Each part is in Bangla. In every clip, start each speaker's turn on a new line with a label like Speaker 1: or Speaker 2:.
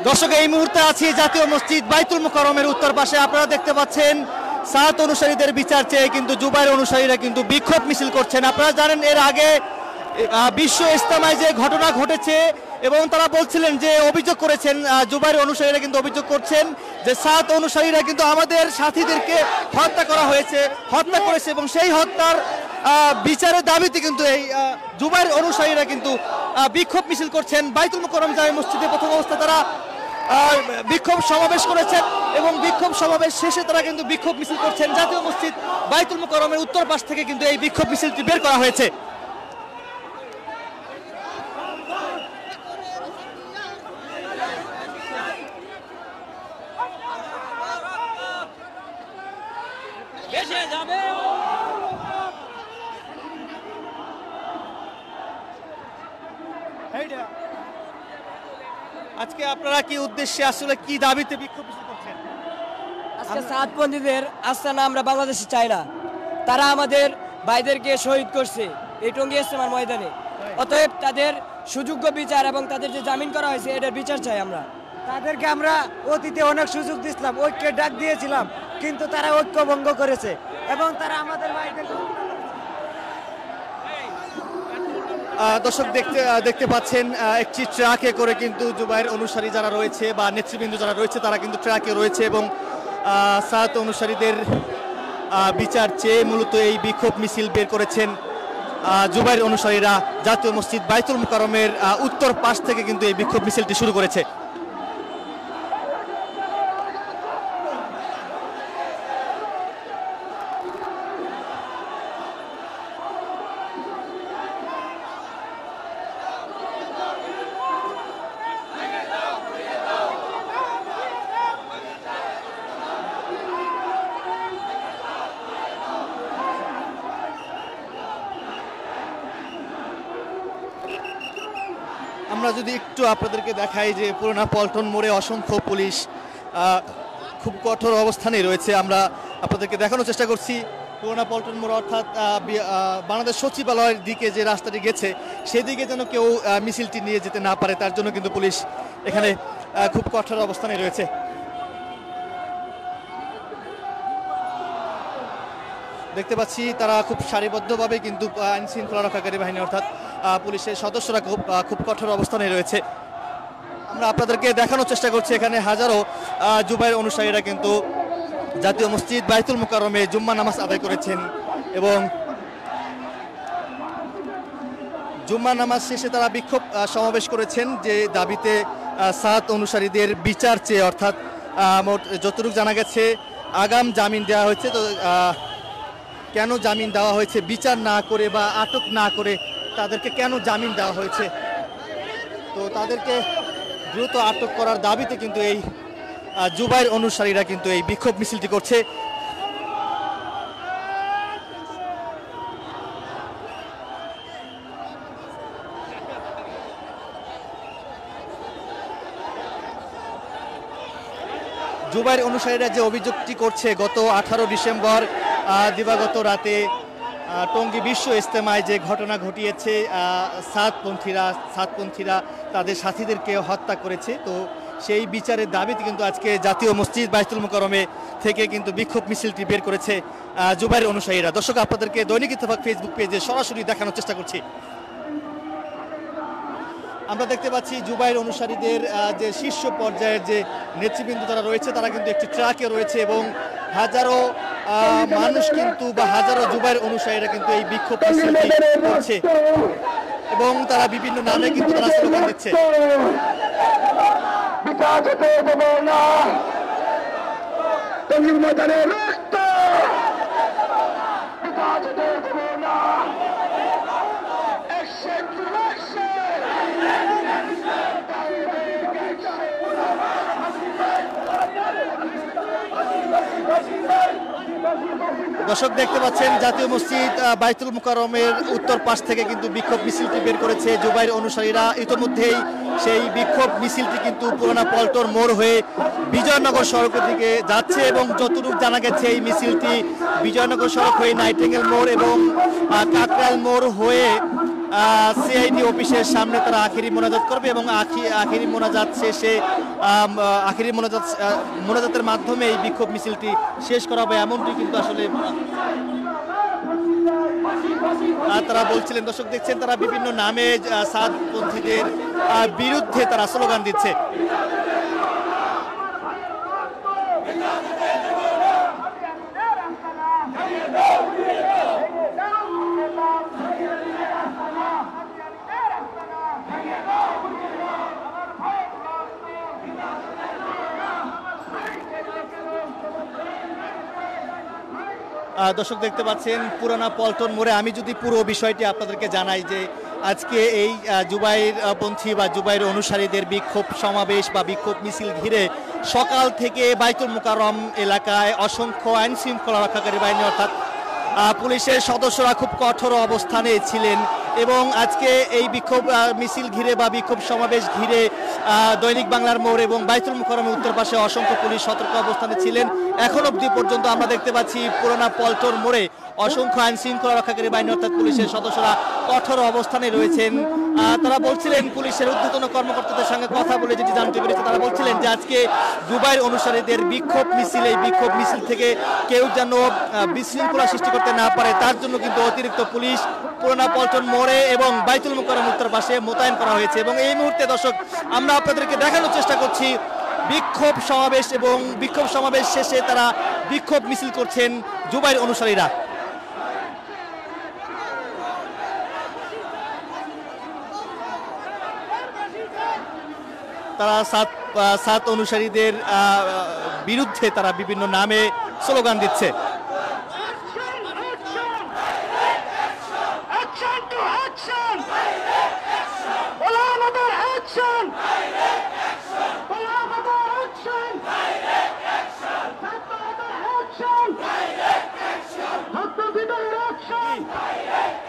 Speaker 1: দর্শক এই মুহূর্তে আছি জাতীয় মসজিদ বাইতুল মুকাররমের উত্তর পাশে। আপনারা দেখতে পাচ্ছেন সাত অনুসারীদের বিচার চেয়ে কিন্তু জুবাইর অনুসারীরা কিন্তু বিক্ষোভ মিছিল করছেন। আপনারা জানেন এর আগে বিশ্ব ইজতেমায় যে ঘটনা ঘটেছে এবং তারা বলছিলেন যে অভিযোগ করেছেন জুবাইর অনুসারীরা কিন্তু অভিযোগ করছেন যে সাত অনুসারীরা কিন্তু আমাদের সাথীদেরকে হত্যা করেছে এবং সেই হত্যার বিচারের দাবিতে কিন্তু এই জুবাইর অনুসারীরা কিন্তু বিক্ষোভ মিছিল করছেন। বাইতুল মুকাররম জামে মসজিদে প্রথম অবস্থা তারা বিক্ষোভ সমাবেশ করেছেন এবং বিক্ষোভ সমাবেশ শেষে তারা কিন্তু বিক্ষোভ মিছিল করছেন। জাতীয় মসজিদ বাইতুল মুকাররমের উত্তর পাশ থেকে কিন্তু এই বিক্ষোভ মিছিলটি বের করা হয়েছে। আজকে আপনারা কি উদ্দেশ্যে আসলে কি দাবিতে বিক্ষোভ মিছিল করছেন?
Speaker 2: আজকে সাতপন্থীদের আস্তানা আমরা বাংলাদেশে চাই না। তারা আমাদের ভাইদেরকে শহীদ করছে এই টঙ্গী ইজতেমার ময়দানে। অতএব তাদের সুযোগ্য বিচার এবং তাদের যে জামিন করা হয়েছে এটার বিচার চাই আমরা।
Speaker 3: তাদেরকে আমরা অতীতে অনেক সুযোগ দিয়েছিলাম, ঐক্যের ডাক দিয়েছিলাম, কিন্তু তারা ঐক্য ভঙ্গ করেছে এবং তারা আমাদের ভাইদেরকে
Speaker 1: দর্শক দেখতে পাচ্ছেন একটি ট্রাকে করে কিন্তু জুবাইর অনুসারী যারা রয়েছে বা নেতৃবৃন্দ যারা রয়েছে তারা কিন্তু ট্রাকে রয়েছে এবং সাত অনুসারীদের বিচার চেয়ে মূলত এই বিক্ষোভ মিছিল বের করেছেন জুবাইর অনুসারীরা। জাতীয় মসজিদ বাইতুল মুকাররমের উত্তর পাশ থেকে কিন্তু এই বিক্ষোভ মিছিলটি শুরু করেছে। আমরা যদি একটু আপনাদেরকে দেখাই যে পুরোনো পল্টন মোড়ে অসংখ্য পুলিশ খুব কঠোর অবস্থানে রয়েছে। আমরা আপনাদেরকে দেখানোর চেষ্টা করছি পুরোনো পল্টন মোড় অর্থাৎ বাংলাদেশ সচিবালয়ের দিকে যে রাস্তাটি গেছে সেদিকে যেন কেউ মিছিলটি নিয়ে যেতে না পারে তার জন্য কিন্তু পুলিশ এখানে খুব কঠোর অবস্থানে রয়েছে। দেখতে পাচ্ছি তারা খুব সারিবদ্ধভাবে কিন্তু আইন শৃঙ্খলা রক্ষাকারী বাহিনী অর্থাৎ পুলিশের সদস্যরা খুব কঠোর অবস্থানে রয়েছে। আমরা আপনাদেরকে দেখানোর চেষ্টা করছি এখানে হাজারো জুবাইর অনুসারীরা কিন্তু জাতীয় মসজিদ বাইতুল মুকাররমে জুম্মা নামাজ আদায় করেছেন এবং জুম্মা নামাজ শেষে তারা বিক্ষোভ সমাবেশ করেছেন যে দাবিতে সাত অনুসারীদের বিচার চেয়ে, অর্থাৎ মোট যতটুকু জানা গেছে আগাম জামিন দেওয়া হয়েছে। তো কেন জামিন দেওয়া হয়েছে, বিচার না করে বা আটক না করে তাদেরকে কেন জামিন দেওয়া হয়েছে, তো তাদেরকে দ্রুত আটক করার দাবিতে কিন্তু এই জুবাইর অনুসারীরা কিন্তু এই বিক্ষোভ মিছিলটি করছে। জুবাইর অনুসারীরা যে অভিযোগটি করছে গত 18 ডিসেম্বর দিবাগত রাতে টঙ্গী বিশ্ব ইজতেমায় যে ঘটনা ঘটিয়েছে সাতপন্থীরা তাদের সাথীদেরকে হত্যা করেছে, তো সেই বিচারের দাবিতে কিন্তু আজকে জাতীয় মসজিদ বাইতুল মুকাররমে থেকে কিন্তু বিক্ষোভ মিছিলটি বের করেছে জুবাইর অনুসারীরা। দর্শক আপনাদেরকে দৈনিক ইত্তেফাক ফেসবুক পেজে সরাসরি দেখানোর চেষ্টা করছি। আমরা দেখতে পাচ্ছি জুবাইর অনুসারীদের যে শীর্ষ পর্যায়ের যে নেতৃবৃন্দ যারা রয়েছে তারা কিন্তু একটি ট্রাকে রয়েছে এবং হাজারো মানুষ কিন্তু বা হাজারো জুবাইর অনুসারীরা কিন্তু এই বিক্ষোভ মিছিলটি করছে এবং তারা বিভিন্ন নামে কিন্তু তারা স্লোগান দিচ্ছে। দর্শক দেখতে পাচ্ছেন জাতীয় মসজিদ বাইতুল মুকাররমের উত্তর পাশ থেকে কিন্তু বিক্ষোভ মিছিলটি বের করেছে জুবাইর অনুসারীরা। ইতিমধ্যেই সেই বিক্ষোভ মিছিলটি কিন্তু পুরোনো পল্টন মোড় হয়ে বিজয়নগর সড়কের দিকে যাচ্ছে এবং যতটুকু জানা গেছে এই মিছিলটি বিজয়নগর সড়ক হয়ে নাইটিঙ্গেল মোড় এবং কাকরাইল মোড় হয়ে সিআইডি অফিসের সামনে তারা আখেরি মোনাজাত করবে এবং আখেরি মোনাজাত শেষে আখেরি মোনাজাতের মাধ্যমে এই বিক্ষোভ মিছিলটি শেষ করা হবে, এমনটি কিন্তু আসলে তারা বলছিলেন। দর্শক দেখছেন, তারা বিভিন্ন নামে সাদপন্থীদের বিরুদ্ধে তারা স্লোগান দিচ্ছে। দর্শক দেখতে পাচ্ছেন পুরানা পল্টন মোড়ে। আমি যদি পুরো বিষয়টি আপনাদেরকে জানাই যে আজকে এই জুবাইর পন্থী বা জুবাইর অনুসারীদের বিক্ষোভ সমাবেশ বা বিক্ষোভ মিছিল ঘিরে সকাল থেকে বাইতুল মোকাররম এলাকায় অসংখ্য আইন শৃঙ্খলা রক্ষাকারী বাহিনী অর্থাৎ পুলিশের সদস্যরা খুব কঠোর অবস্থানে ছিলেন এবং আজকে এই বিক্ষোভ মিছিল ঘিরে বা বিক্ষোভ সমাবেশ ঘিরে দৈনিক বাংলার মোড় এবং বাইতুল মোকাররমের উত্তর পাশে অসংখ্য পুলিশ সতর্ক অবস্থানে ছিলেন। এখন অবধি পর্যন্ত আমরা দেখতে পাচ্ছি পুরোনো পল্টন মোড়ে অসংখ্য আইন শৃঙ্খলা রক্ষাকারী বাহিনী অর্থাৎ পুলিশের সদস্যরা কঠোর অবস্থানে রয়েছেন। তারা বলছিলেন, পুলিশের ঊর্ধ্বতন কর্মকর্তাদের সঙ্গে কথা বলে যেটি জানতে পেরেছে, তারা বলছিলেন যে আজকে জুবাইর অনুসারীদের বিক্ষোভ মিছিল, এই বিক্ষোভ মিছিল থেকে কেউ যেন বিশৃঙ্খলা সৃষ্টি করতে না পারে তার জন্য কিন্তু অতিরিক্ত পুলিশ পুরোনো পল্টন মোড়ে এবং বাইতুল মোকাররম উত্তর পাশে মোতায়েন করা হয়েছে। এবং এই মুহূর্তে দর্শক আমরা আপনাদেরকে দেখানোর চেষ্টা করছি বিক্ষোভ সমাবেশ এবং বিক্ষোভ সমাবেশ শেষে তারা বিক্ষোভ মিছিল করছেন জুবাইর অনুসারীরা। তারা সাত অনুসারীদের বিরুদ্ধে তারা বিভিন্ন নামে স্লোগান দিচ্ছে।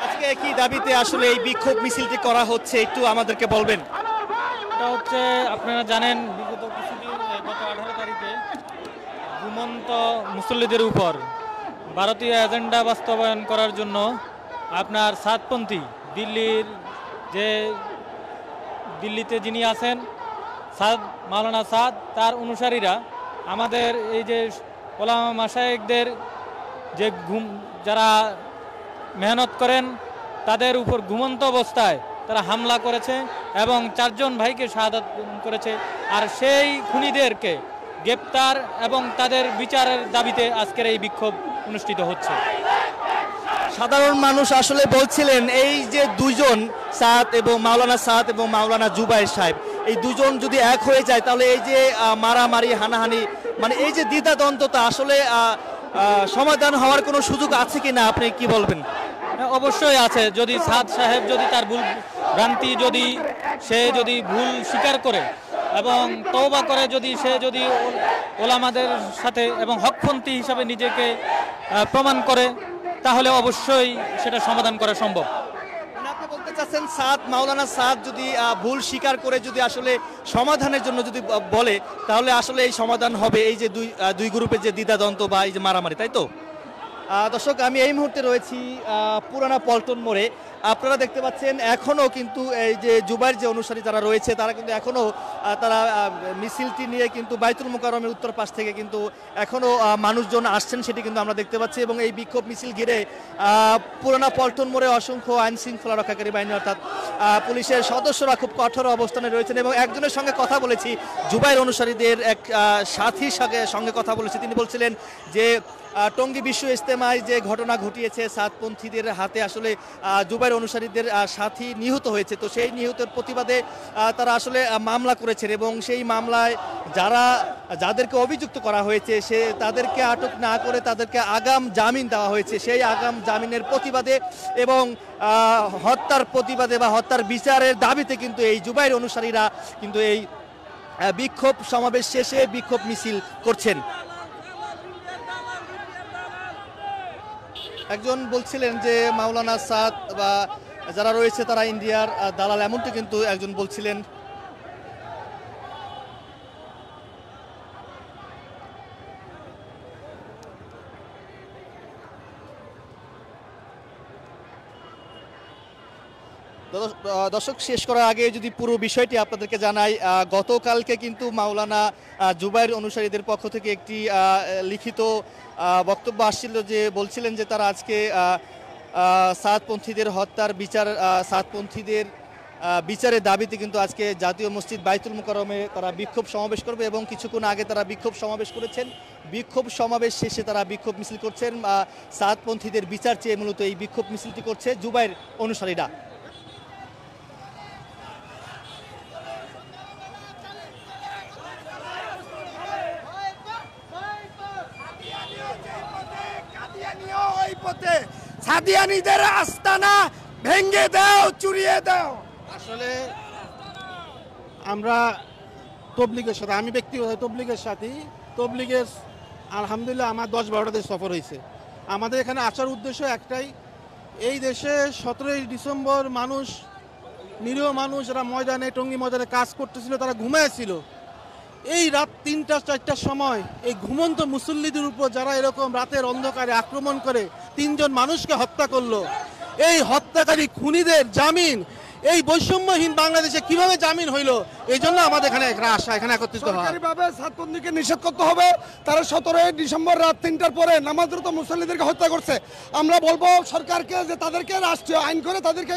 Speaker 1: আজকে কি দাবিতে আসলে এই বিক্ষোভ মিছিলটি করা হচ্ছে একটু আমাদেরকে বলবেন?
Speaker 4: এটা হচ্ছে, আপনারা জানেন বিগত কিছুদিন গত 18 তারিখে ঘুমন্ত মুসল্লিদের উপর ভারতীয় এজেন্ডা বাস্তবায়ন করার জন্য আপনার সাতপন্থী দিল্লিতে যিনি আছেন মাওলানা সাদ, তার অনুসারীরা আমাদের এই যে ওলামা মাশায়েখদের যে যারা মেহনত করেন তাদের উপর ঘুমন্ত অবস্থায় তারা হামলা করেছে এবং 4 জন ভাইকে শাহাদাত করেছে। আর সেই খুনিদেরকে গ্রেপ্তার এবং তাদের বিচারের দাবিতে আজকের এই বিক্ষোভ অনুষ্ঠিত হচ্ছে।
Speaker 1: সাধারণ মানুষ আসলে বলছিলেন এই যে দুজন সাদ এবং মাওলানা সাদ এবং মাওলানা জুবাইর সাহেব, এই দুজন যদি এক হয়ে যায় তাহলে এই যে মারামারি হানাহানি মানে এই যে দ্বিধাদ্বন্দ্বতা আসলে সমাধান হওয়ার কোনো সুযোগ আছে কিনা, আপনি কি বলবেন?
Speaker 4: অবশ্যই আছে। যদি সাদ সাহেব যদি তার ভুল ভ্রান্তি সে যদি ভুল স্বীকার করে এবং তওবা করে, সে যদি ওলামাদের সাথে এবং হকপন্থী হিসাবে নিজেকে প্রমাণ করে, তাহলে অবশ্যই সেটা সমাধান করা সম্ভব।
Speaker 1: আপনি বলতে চাচ্ছেন মাওলানা সাদ যদি ভুল স্বীকার করে যদি আসলে সমাধানের জন্য যদি বলে তাহলে আসলে এই সমাধান হবে এই যে দুই গ্রুপের যে দ্বিধাদ্বন্দ্ব বা এই যে মারামারি, তাই তো? দর্শক, আমি এই মুহূর্তে রয়েছি পুরানা পল্টন মোড়ে। আপনারা দেখতে পাচ্ছেন এখনও কিন্তু এই যে জুবাইর যে অনুসারী যারা রয়েছে তারা কিন্তু এখনও তারা মিছিলটি নিয়ে কিন্তু বাইতুল মোকাররমের উত্তর পাশ থেকে কিন্তু এখনও মানুষজন আসছেন, সেটি কিন্তু আমরা দেখতে পাচ্ছি। এবং এই বিক্ষোভ মিছিল ঘিরে পুরানা পল্টন মোড়ে অসংখ্য আইন শৃঙ্খলা রক্ষাকারী বাহিনী অর্থাৎ পুলিশের সদস্যরা খুব কঠোর অবস্থানে রয়েছেন। এবং একজনের সঙ্গে কথা বলেছি, জুবাইর অনুসারীদের এক সাথীর সঙ্গে কথা বলেছি। তিনি বলছিলেন যে টঙ্গী বিশ্ব ইজতেমায় যে ঘটনা ঘটিয়েছে, সাতপন্থীদের হাতে আসলে জুবাইর অনুসারীদের সাথী নিহত হয়েছে, তো সেই নিহতের প্রতিবাদে তারা আসলে মামলা করেছেন এবং সেই মামলায় যাদেরকে অভিযুক্ত করা হয়েছে তাদেরকে আটক না করে তাদেরকে আগাম জামিন দেওয়া হয়েছে। সেই আগাম জামিনের প্রতিবাদে এবং হত্যার প্রতিবাদে বা হত্যার বিচারের দাবিতে কিন্তু এই জুবাইর অনুসারীরা কিন্তু এই বিক্ষোভ সমাবেশ শেষে বিক্ষোভ মিছিল করছেন। একজন বলছিলেন যে মাওলানা সাদ বা যারা রয়েছে তারা ইন্ডিয়ার দালাল, এমনটি কিন্তু একজন বলছিলেন। দর্শক, শেষ করার আগে যদি পুরো বিষয়টি আপনাদেরকে জানাই, গতকালকে কিন্তু মাওলানা জুবাইর অনুসারীদের পক্ষ থেকে একটি লিখিত বক্তব্য আসছিল, যে বলছিলেন যে তারা আজকে সাদপন্থীদের হত্যার বিচার, সাদপন্থীদের বিচারের দাবিতে কিন্তু আজকে জাতীয় মসজিদ বাইতুল মুকাররমে তারা বিক্ষোভ সমাবেশ করবে, এবং কিছুক্ষণ আগে তারা বিক্ষোভ সমাবেশ করেছেন। বিক্ষোভ সমাবেশ শেষে তারা বিক্ষোভ মিছিল করছেন। সাদপন্থীদের বিচার চেয়ে মূলত এই বিক্ষোভ মিছিলটি করছে জুবাইর অনুসারীরা।
Speaker 5: সাদিয়ানীদের আস্তানা ভেঙে দাও, চুরিয়ে দাও।
Speaker 6: আসলে আমরা তবলিগের সাথে, আমি ব্যক্তিগত তবলিগের সাথে, তবলিগের আলহামদুলিল্লাহ আমার 10-12টা দেশ সফর হয়েছে। আমাদের এখানে আসার উদ্দেশ্য একটাই, এই দেশে 17ই ডিসেম্বর মানুষ, নিরীহ মানুষ যারা ময়দানে, টঙ্গী ময়দানে কাজ করতেছিল, তারা ঘুমাইছিল। এই রাত 3টা-4টার সময় এই ঘুমন্ত মুসল্লিদের উপর যারা এরকম রাতের অন্ধকারে আক্রমণ করে 3 জন মানুষকে হত্যা করলো, এই হত্যাকারী খুনিদের জামিন এই বৈষম্যহীন বাংলাদেশে কিভাবে জামিন হইলো, এই জন্য আমাদের এখানে আশা, এখানে একত্রিত হওয়া।
Speaker 5: সরকারিভাবে সাতপন্থীকে নিষেধ করতে হবে। তারা 17ই ডিসেম্বর রাত 3টার পরে নামাজরত মুসল্লিদেরকে হত্যা করছে। আমরা বলবো সরকারকে যে তাদেরকে রাষ্ট্রীয় আইন করে তাদেরকে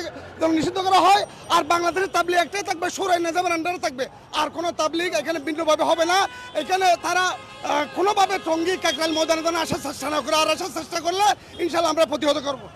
Speaker 5: নিষিদ্ধ করা হয়। আর বাংলাদেশের তাবলিগ একটাই থাকবে, শোরাই নিজামের আন্ডারে থাকবে। আর কোনো তাবলিগ এখানে ভিন্নভাবে হবে না। এখানে তারা কোনোভাবে টঙ্গী কাকরাইল ময়দানে আসার চেষ্টা না করে, আর আসার চেষ্টা করলে ইনশাল্লাহ আমরা প্রতিহত করবো।